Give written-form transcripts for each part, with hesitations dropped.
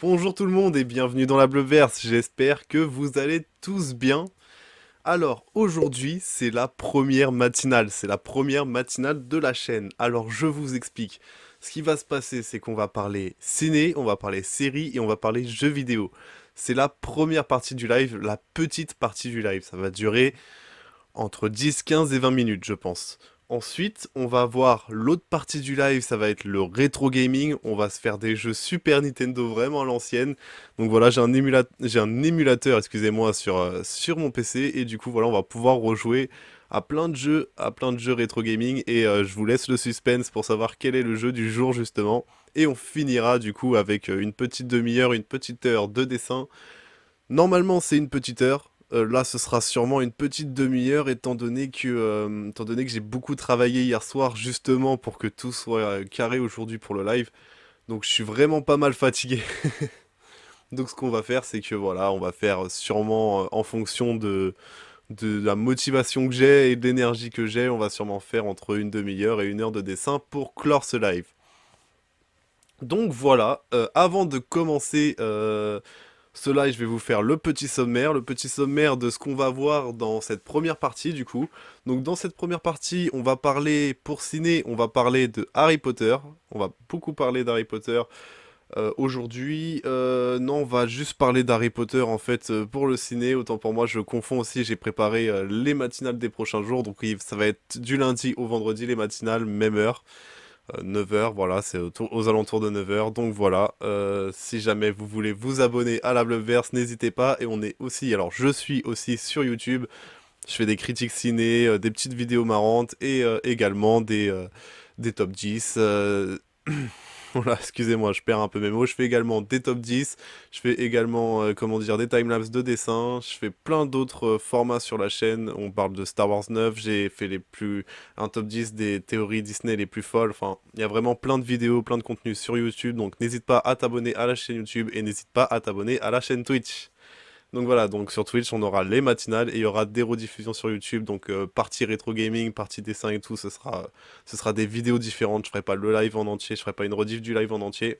Bonjour tout le monde et bienvenue dans la Bleuverse, j'espère que vous allez tous bien. Alors aujourd'hui c'est la première matinale de la chaîne. Alors je vous explique. Ce qui va se passer c'est qu'on va parler ciné, on va parler séries et on va parler jeux vidéo. C'est la première partie du live, la petite partie du live. Ça va durer entre 10, 15 et 20 minutes, je pense. Ensuite, on va voir l'autre partie du live, ça va être le rétro gaming. On va se faire des jeux Super Nintendo vraiment à l'ancienne. Donc voilà, j'ai un émulateur, excusez-moi, sur mon PC. Et du coup, voilà, on va pouvoir rejouer à plein de jeux rétro gaming. Et je vous laisse le suspense pour savoir quel est le jeu du jour, justement. Et on finira, du coup, avec une petite demi-heure, une petite heure de dessin. Normalement, c'est une petite heure. Là, ce sera sûrement une petite demi-heure, étant donné que j'ai beaucoup travaillé hier soir, justement, pour que tout soit carré aujourd'hui pour le live. Donc, je suis vraiment pas mal fatigué. Donc, ce qu'on va faire, c'est que voilà, on va faire sûrement en fonction de la motivation que j'ai et de l'énergie que j'ai, on va sûrement faire entre une demi-heure et une heure de dessin pour clore ce live. Donc voilà, avant de commencer cela, je vais vous faire le petit sommaire de ce qu'on va voir dans cette première partie du coup. Donc dans cette première partie, on va parler pour ciné, on va parler de Harry Potter. On va beaucoup parler d'Harry Potter aujourd'hui. Non, on va juste parler d'Harry Potter en fait pour le ciné. Autant pour moi, je confonds aussi. J'ai préparé les matinales des prochains jours, donc oui, ça va être du lundi au vendredi les matinales, même heure. 9h, voilà, c'est aux alentours de 9h. Donc voilà, si jamais vous voulez vous abonner à la Bleuverse, n'hésitez pas. Et on est aussi, alors je suis aussi sur YouTube. Je fais des critiques ciné, des petites vidéos marrantes et également des top 10. Voilà, excusez-moi, je perds un peu mes mots. Je fais également des top 10. Je fais également, comment dire, des timelapses de dessin. Je fais plein d'autres formats sur la chaîne. On parle de Star Wars 9. J'ai fait un top 10 des théories Disney les plus folles. Enfin, il y a vraiment plein de vidéos, plein de contenus sur YouTube. Donc, n'hésite pas à t'abonner à la chaîne YouTube et n'hésite pas à t'abonner à la chaîne Twitch. Donc voilà, donc sur Twitch, on aura les matinales et il y aura des rediffusions sur YouTube. Donc partie rétro gaming, partie dessin et tout, ce sera des vidéos différentes. Je ferai pas le live en entier, je ferai pas une rediff du live en entier.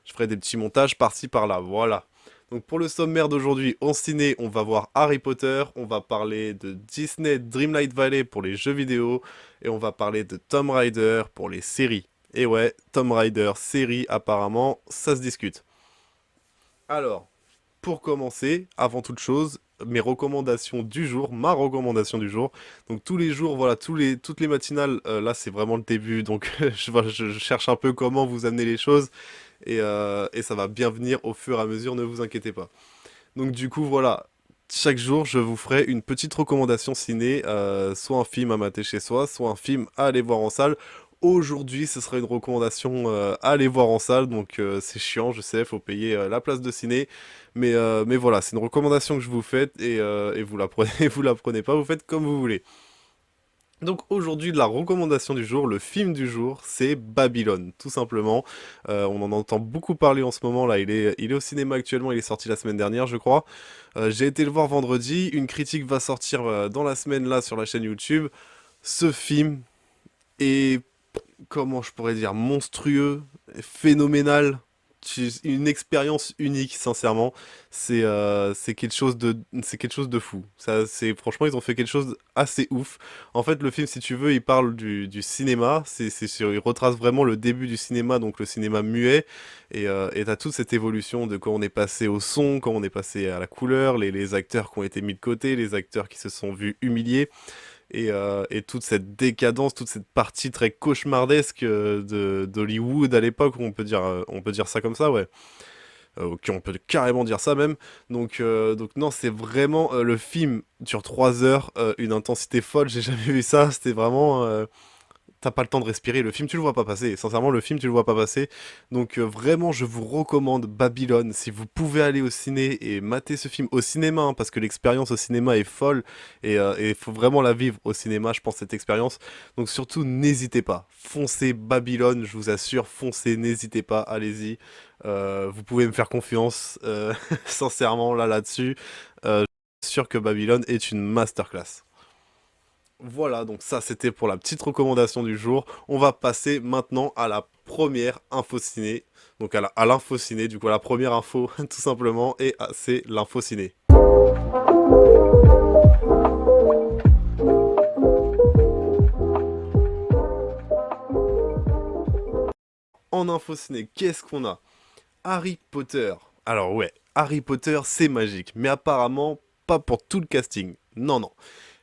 Je ferai des petits montages par-ci par-là, voilà. Donc pour le sommaire d'aujourd'hui, en ciné, on va voir Harry Potter, on va parler de Disney Dreamlight Valley pour les jeux vidéo, et on va parler de Tomb Raider pour les séries. Et ouais, Tomb Raider, série, apparemment, ça se discute. Alors, pour commencer, avant toute chose, mes recommandations du jour, ma recommandation du jour. Donc tous les jours, voilà, toutes les matinales, là c'est vraiment le début, donc voilà, je cherche un peu comment vous amener les choses et ça va bien venir au fur et à mesure, ne vous inquiétez pas. Donc du coup, voilà, chaque jour je vous ferai une petite recommandation ciné, soit un film à mater chez soi, soit un film à aller voir en salle. Aujourd'hui, ce sera une recommandation à aller voir en salle, donc c'est chiant, je sais, faut payer la place de ciné, mais voilà, c'est une recommandation que je vous fais et vous la prenez, vous la prenez pas, vous faites comme vous voulez. Donc aujourd'hui, la recommandation du jour, le film du jour, c'est Babylone, tout simplement. On en entend beaucoup parler en ce moment, là, il est au cinéma actuellement, il est sorti la semaine dernière, je crois. J'ai été le voir vendredi, une critique va sortir dans la semaine, là, sur la chaîne YouTube. Ce film est, comment je pourrais dire, monstrueux, phénoménal. Une expérience unique, sincèrement. C'est quelque chose de fou. Franchement, ils ont fait quelque chose assez ouf. En fait, le film, si tu veux, il parle du cinéma. Il retrace vraiment le début du cinéma, donc le cinéma muet. Et t'as toute cette évolution de quand on est passé au son, quand on est passé à la couleur, les acteurs qui ont été mis de côté, les acteurs qui se sont vus humiliés et toute cette décadence, toute cette partie très cauchemardesque d'Hollywood à l'époque, on peut dire ça comme ça, ouais. Ok, on peut carrément dire ça même. Donc non, c'est vraiment le film dure 3 heures, une intensité folle, j'ai jamais vu ça. C'était vraiment, t'as pas le temps de respirer. Le film, tu le vois pas passer. Sincèrement, le film, tu le vois pas passer. Donc vraiment, je vous recommande Babylone. Si vous pouvez aller au ciné et mater ce film au cinéma, hein, parce que l'expérience au cinéma est folle et faut vraiment la vivre au cinéma, je pense, cette expérience. Donc surtout, n'hésitez pas. Foncez Babylone, je vous assure, foncez, n'hésitez pas, allez-y. Vous pouvez me faire confiance, sincèrement, là-dessus. Je suis sûr que Babylone est une masterclass. Voilà, donc ça c'était pour la petite recommandation du jour. On va passer maintenant à la première info ciné. Donc à l'info ciné, du coup à la première info tout simplement, et c'est l'info ciné. En info ciné, qu'est-ce qu'on a? Harry Potter. Alors ouais, Harry Potter c'est magique, mais apparemment pas pour tout le casting. Non, non.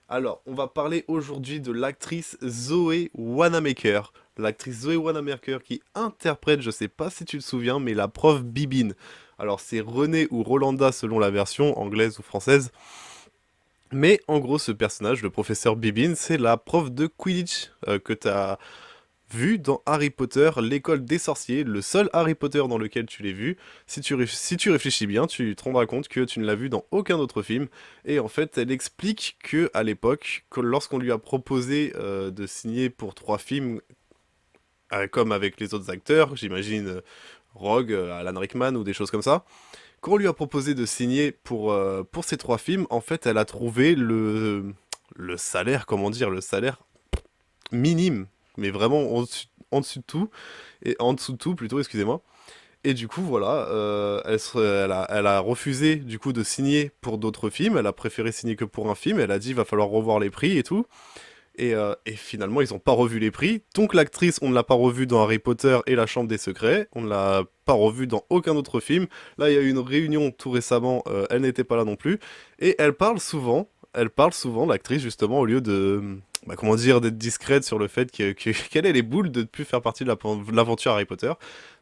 Alors, on va parler aujourd'hui de l'actrice Zoé Wanamaker. L'actrice Zoé Wanamaker qui interprète, je sais pas si tu te souviens, mais la prof Bibine. Alors, c'est René ou Rolanda selon la version anglaise ou française. Mais en gros, ce personnage, le professeur Bibine, c'est la prof de Quidditch que tu as vu dans Harry Potter, l'école des sorciers, le seul Harry Potter dans lequel tu l'as vu. Si tu réfléchis bien, tu te rendras compte que tu ne l'as vu dans aucun autre film. Et en fait, elle explique que à l'époque, lorsqu'on lui a proposé de signer pour 3 films, comme avec les autres acteurs, j'imagine Rogue, Alan Rickman ou des choses comme ça, quand on lui a proposé de signer pour ces 3 films, en fait, elle a trouvé le salaire, comment dire, le salaire minime, mais vraiment en dessous de tout, et en dessous de tout plutôt, excusez-moi. Et du coup, voilà, elle a refusé du coup de signer pour d'autres films, elle a préféré signer que pour un film, elle a dit il va falloir revoir les prix et tout. Et finalement, ils n'ont pas revu les prix. Donc l'actrice, on ne l'a pas revue dans Harry Potter et la Chambre des Secrets, on ne l'a pas revue dans aucun autre film. Là, il y a eu une réunion tout récemment, elle n'était pas là non plus. Et elle parle souvent, l'actrice justement, au lieu de, bah, comment dire, d'être discrète sur le fait qu'elle ait les boules de ne plus faire partie de l'aventure Harry Potter.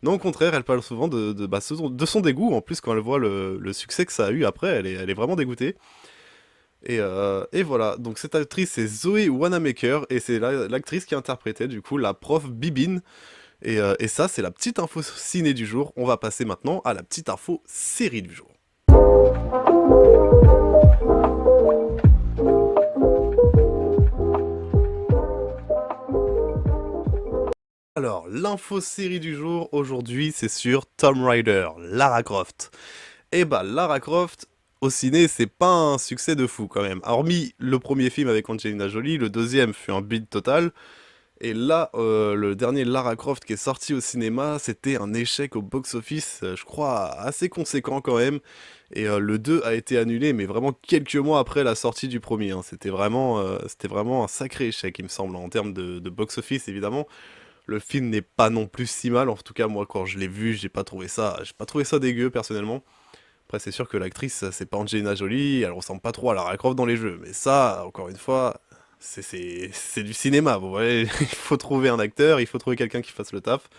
Non, au contraire, elle parle souvent de son dégoût. En plus, quand elle voit le succès que ça a eu après, elle est vraiment dégoûtée. Et voilà, donc cette actrice c'est Zoé Wanamaker et c'est l'actrice qui interprétait du coup la prof Bibine. Et ça c'est la petite info ciné du jour. On va passer maintenant à la petite info série du jour. Alors, l'info série du jour aujourd'hui c'est sur Tomb Raider, Lara Croft. Et bah Lara Croft au ciné c'est pas un succès de fou quand même. Hormis le premier film avec Angelina Jolie, le deuxième fut un bide total. Et là, le dernier Lara Croft qui est sorti au cinéma, c'était un échec au box-office, je crois, assez conséquent quand même. Et le 2 a été annulé, mais vraiment quelques mois après la sortie du premier, hein. C'était vraiment un sacré échec, il me semble, en termes de box-office, évidemment. Le film n'est pas non plus si mal, en tout cas, moi, quand je l'ai vu, j'ai pas trouvé ça dégueu, personnellement. Après, c'est sûr que l'actrice, c'est pas Angelina Jolie, elle ressemble pas trop à Lara Croft dans les jeux. Mais ça, encore une fois, c'est du cinéma, vous voyez. Il faut trouver un acteur, il faut trouver quelqu'un qui fasse le taf.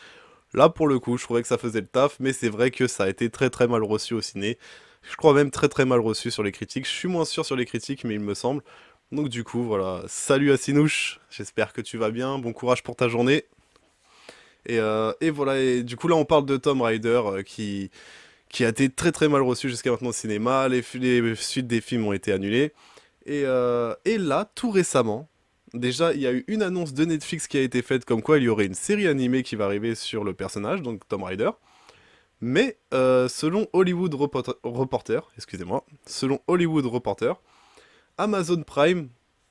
Là, pour le coup, je trouvais que ça faisait le taf, mais c'est vrai que ça a été très très mal reçu au ciné. Je crois même très très mal reçu sur les critiques. Je suis moins sûr sur les critiques, mais il me semble. Donc du coup, voilà. Salut à Sinouche, j'espère que tu vas bien. Bon courage pour ta journée. Et voilà, et du coup là on parle de Tomb Raider qui a été très très mal reçu jusqu'à maintenant au cinéma, les suites des films ont été annulées. Et là, tout récemment, déjà, il y a eu une annonce de Netflix qui a été faite comme quoi il y aurait une série animée qui va arriver sur le personnage, donc Tomb Raider. Mais selon Reporter, excusez-moi, selon Hollywood Reporter, Amazon Prime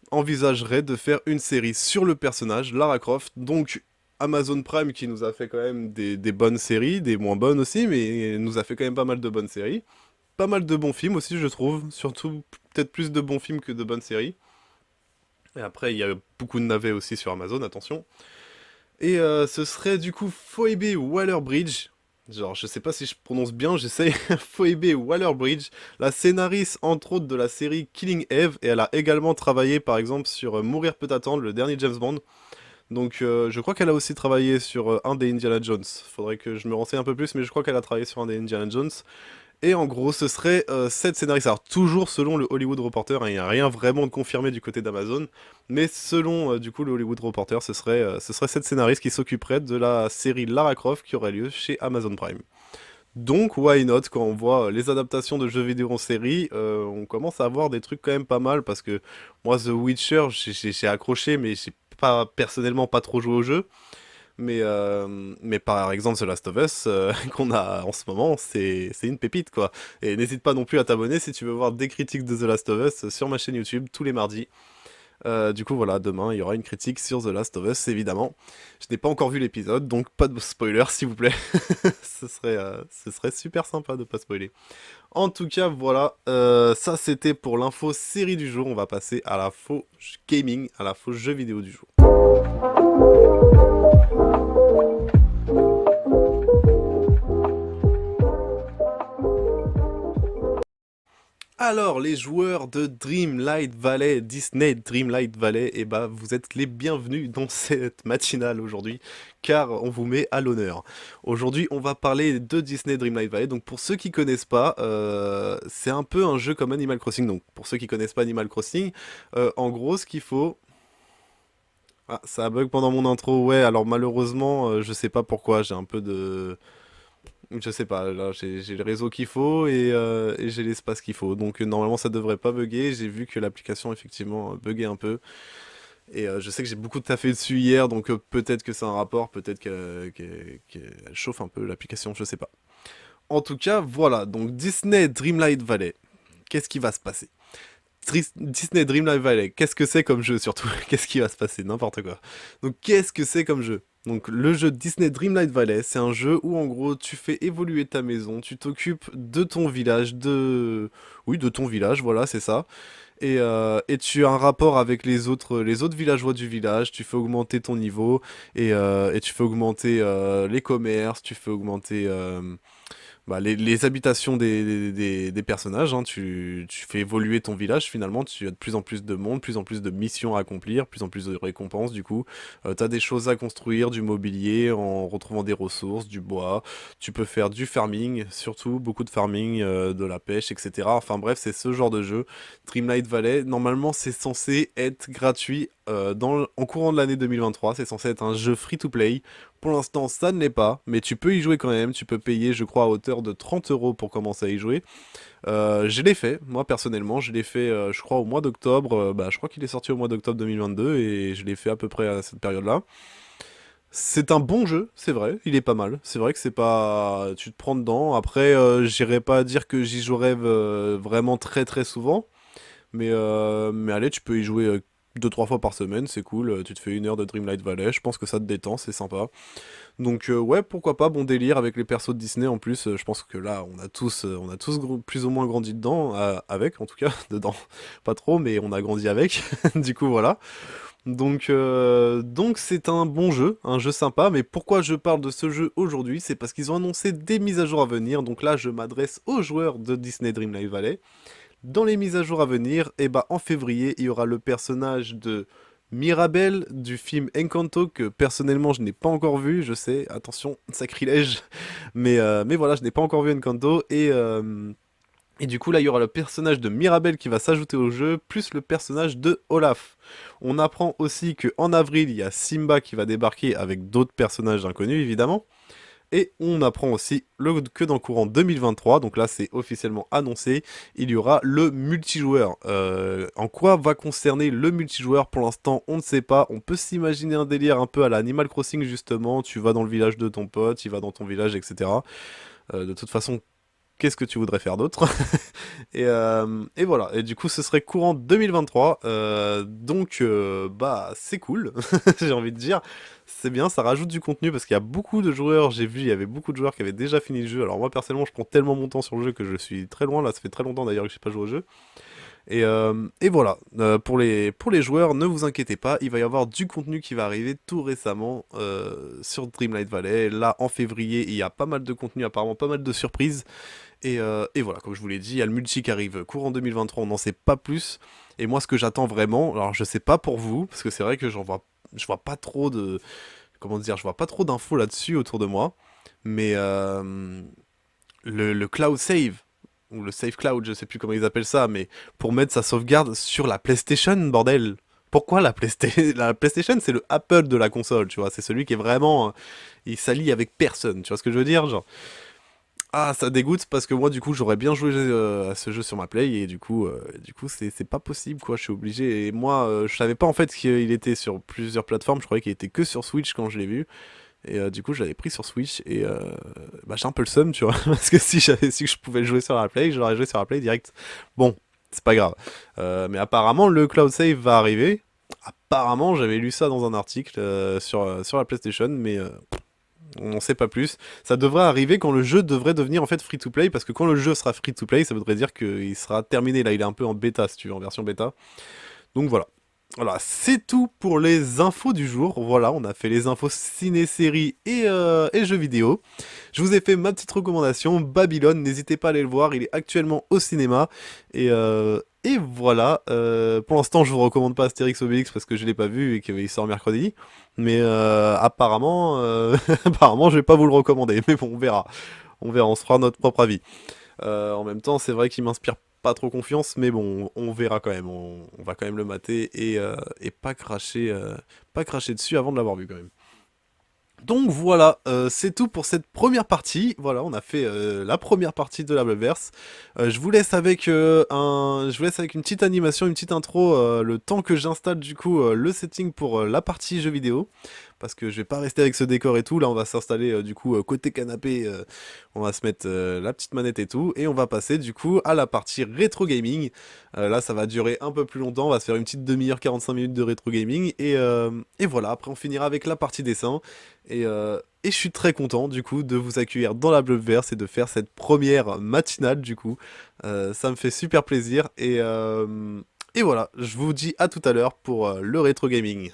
envisagerait de faire une série sur le personnage, Lara Croft. Donc Amazon Prime qui nous a fait quand même des bonnes séries, des moins bonnes aussi, mais nous a fait quand même pas mal de bonnes séries. Pas mal de bons films aussi, je trouve. Surtout, peut-être plus de bons films que de bonnes séries. Et après, il y a beaucoup de navets aussi sur Amazon, attention. Et ce serait du coup Phoebe Waller-Bridge. Genre, je sais pas si je prononce bien, j'essaye. Phoebe Waller-Bridge, la scénariste entre autres de la série Killing Eve. Et elle a également travaillé par exemple sur Mourir peut attendre, le dernier James Bond. Donc je crois qu'elle a aussi travaillé sur un des Indiana Jones. Faudrait que je me renseigne un peu plus, mais je crois qu'elle a travaillé sur un des Indiana Jones. Et en gros, ce serait 7 scénaristes. Alors, toujours selon le Hollywood Reporter, hein, il n'y a rien vraiment de confirmé du côté d'Amazon. Mais selon du coup le Hollywood Reporter, ce serait 7 scénaristes qui s'occuperaient de la série Lara Croft qui aurait lieu chez Amazon Prime. Donc, why not, quand on voit les adaptations de jeux vidéo en série, on commence à avoir des trucs quand même pas mal. Parce que moi, The Witcher, j'ai accroché, mais j'ai pas personnellement pas trop joué au jeu. Mais par exemple, The Last of Us, qu'on a en ce moment, c'est une pépite, quoi. Et n'hésite pas non plus à t'abonner si tu veux voir des critiques de The Last of Us sur ma chaîne YouTube tous les mardis. Du coup, voilà, demain, il y aura une critique sur The Last of Us, évidemment. Je n'ai pas encore vu l'épisode, donc pas de spoiler, s'il vous plaît. Ce serait super sympa de pas spoiler. En tout cas, voilà, ça c'était pour l'info série du jour. On va passer à la faux gaming, à la faux jeu vidéo du jour. Alors, les joueurs de Dreamlight Valley, Disney Dreamlight Valley, eh ben, vous êtes les bienvenus dans cette matinale aujourd'hui, car on vous met à l'honneur. Aujourd'hui, on va parler de Disney Dreamlight Valley. Donc, pour ceux qui connaissent pas, c'est un peu un jeu comme Animal Crossing. Donc, pour ceux qui connaissent pas Animal Crossing, en gros, ce qu'il faut. Ah, ça bug pendant mon intro. Ouais, alors malheureusement, je sais pas pourquoi, j'ai un peu de. Je sais pas, là j'ai le réseau qu'il faut et j'ai l'espace qu'il faut. Donc normalement ça devrait pas bugger. J'ai vu que l'application effectivement buguait un peu. Et je sais que j'ai beaucoup taffé dessus hier, donc peut-être que c'est un rapport, peut-être qu'elle chauffe un peu l'application, je sais pas. En tout cas, voilà, donc Disney Dreamlight Valley. Qu'est-ce qui va se passer? Disney Dreamlight Valley, qu'est-ce que c'est comme jeu surtout? Qu'est-ce qui va se passer? N'importe quoi. Donc qu'est-ce que c'est comme jeu? Donc le jeu Disney Dreamlight Valley, c'est un jeu où en gros tu fais évoluer ta maison, tu t'occupes de ton village, de... Oui, de ton village, voilà, c'est ça. Et tu as un rapport avec les autres villageois du village, tu fais augmenter ton niveau, et tu fais augmenter les commerces, tu fais augmenter bah, les habitations des personnages, hein. Tu fais évoluer ton village finalement, tu as de plus en plus de monde, plus en plus de missions à accomplir, plus en plus de récompenses du coup. Tu as des choses à construire, du mobilier en retrouvant des ressources, du bois. Tu peux faire du farming, surtout beaucoup de farming, de la pêche, etc. Enfin bref, c'est ce genre de jeu. Dreamlight Valley, normalement c'est censé être gratuit en courant de l'année 2023, c'est censé être un jeu free-to-play. Pour l'instant, ça ne l'est pas, mais tu peux y jouer quand même. Tu peux payer, je crois, à hauteur de 30 € pour commencer à y jouer. Je l'ai fait, moi personnellement, je l'ai fait, je crois, au mois d'octobre. Bah, je crois qu'il est sorti au mois d'octobre 2022 et je l'ai fait à peu près à cette période-là. C'est un bon jeu, c'est vrai, il est pas mal. C'est vrai que c'est pas. Tu te prends dedans. Après, j'irai pas dire que j'y jouerai vraiment très très souvent. Mais allez, tu peux y jouer 2-3 fois par semaine, c'est cool. Tu te fais 1 heure de Dreamlight Valley, je pense que ça te détend, c'est sympa. Donc ouais, pourquoi pas, bon délire avec les persos de Disney en plus. Je pense que là, on a tous plus ou moins grandi dedans, avec en tout cas, dedans. Pas trop, mais on a grandi avec. Du coup, voilà. Donc c'est un bon jeu, un jeu sympa. Mais pourquoi je parle de ce jeu aujourd'hui? C'est parce qu'ils ont annoncé des mises à jour à venir. Donc là, je m'adresse aux joueurs de Disney Dreamlight Valley. Dans les mises à jour à venir, et bah en février, il y aura le personnage de Mirabel du film Encanto que personnellement je n'ai pas encore vu, je sais, attention, sacrilège, mais voilà, je n'ai pas encore vu Encanto et du coup là il y aura le personnage de Mirabel qui va s'ajouter au jeu, plus le personnage de Olaf. On apprend aussi que en avril il y a Simba qui va débarquer avec d'autres personnages inconnus évidemment. Et on apprend aussi que dans le courant 2023, donc là c'est officiellement annoncé, il y aura le multijoueur. En quoi va concerner le multijoueur pour l'instant, on ne sait pas. On peut s'imaginer un délire un peu à la Animal Crossing justement. Tu vas dans le village de ton pote, il va dans ton village, etc. De toute façon, qu'est-ce que tu voudrais faire d'autre? Et voilà, et du coup ce serait courant 2023, donc bah c'est cool, j'ai envie de dire, c'est bien, ça rajoute du contenu parce qu'il y a beaucoup de joueurs, j'ai vu, il y avait beaucoup de joueurs qui avaient déjà fini le jeu, alors moi personnellement je prends tellement mon temps sur le jeu que je suis très loin, là ça fait très longtemps d'ailleurs que j'ai pas joué au jeu, et voilà, pour les joueurs, ne vous inquiétez pas, il va y avoir du contenu qui va arriver tout récemment sur Dreamlight Valley, là en février il y a pas mal de contenu, apparemment pas mal de surprises, et voilà, comme je vous l'ai dit, il y a le multi qui arrive courant 2023, on n'en sait pas plus. Et moi, ce que j'attends vraiment, alors je sais pas pour vous, parce que c'est vrai que je vois pas trop de, comment dire, je vois pas trop d'infos là-dessus autour de moi. Mais le cloud save. ou le Save Cloud, je sais plus comment ils appellent ça, mais pour mettre sa sauvegarde sur la PlayStation, bordel. Pourquoi la PlayStation? La PlayStation, c'est le Apple de la console, tu vois. C'est celui qui est vraiment, il s'allie avec personne. Tu vois ce que je veux dire, genre. Ah, ça dégoûte parce que moi, du coup, j'aurais bien joué à ce jeu sur ma Play et du coup, c'est pas possible, quoi. Je suis obligé. Et moi, je savais pas en fait qu'il était sur plusieurs plateformes. Je croyais qu'il était que sur Switch quand je l'ai vu. Et du coup, je l'avais pris sur Switch et bah, j'ai un peu le seum, tu vois. Parce que si j'avais su que je pouvais le jouer sur la Play, je l'aurais joué sur la Play direct. Bon, c'est pas grave. Mais apparemment, le cloud save va arriver. Apparemment, j'avais lu ça dans un article sur la PlayStation, mais on n'en sait pas plus. Ça devrait arriver quand le jeu devrait devenir en fait free to play, parce que quand le jeu sera free to play, ça voudrait dire qu'il sera terminé. Là, il est un peu en bêta, si tu veux, en version bêta. Donc voilà. Voilà, c'est tout pour les infos du jour. Voilà, on a fait les infos ciné-séries et jeux vidéo. Je vous ai fait ma petite recommandation, Babylone. N'hésitez pas à aller le voir, il est actuellement au cinéma. Et voilà, pour l'instant, je vous recommande pas Astérix Obélix parce que je l'ai pas vu et qu'il sort mercredi. Mais apparemment, apparemment, je vais pas vous le recommander. Mais bon, on verra. On verra, on se fera notre propre avis. En même temps, c'est vrai qu'il m'inspire pas trop confiance, mais bon, on verra quand même. On va quand même le mater et pas cracher dessus avant de l'avoir vu quand même. Donc voilà, c'est tout pour cette première partie. Voilà, on a fait la première partie de la Bubbleverse. Je vous laisse avec une petite animation, une petite intro, le temps que j'installe du coup le setting pour la partie jeux vidéo, parce que je vais pas rester avec ce décor et tout. Là, on va s'installer du coup côté canapé. On va se mettre la petite manette et tout, et on va passer du coup à la partie rétro gaming. Là, ça va durer un peu plus longtemps. On va se faire une petite demi-heure, 45 minutes de rétro gaming, et voilà. Après, on finira avec la partie dessin. Et je suis très content du coup de vous accueillir dans la Blubverse et de faire cette première matinale du coup. Ça me fait super plaisir et voilà, je vous dis à tout à l'heure pour le rétro gaming.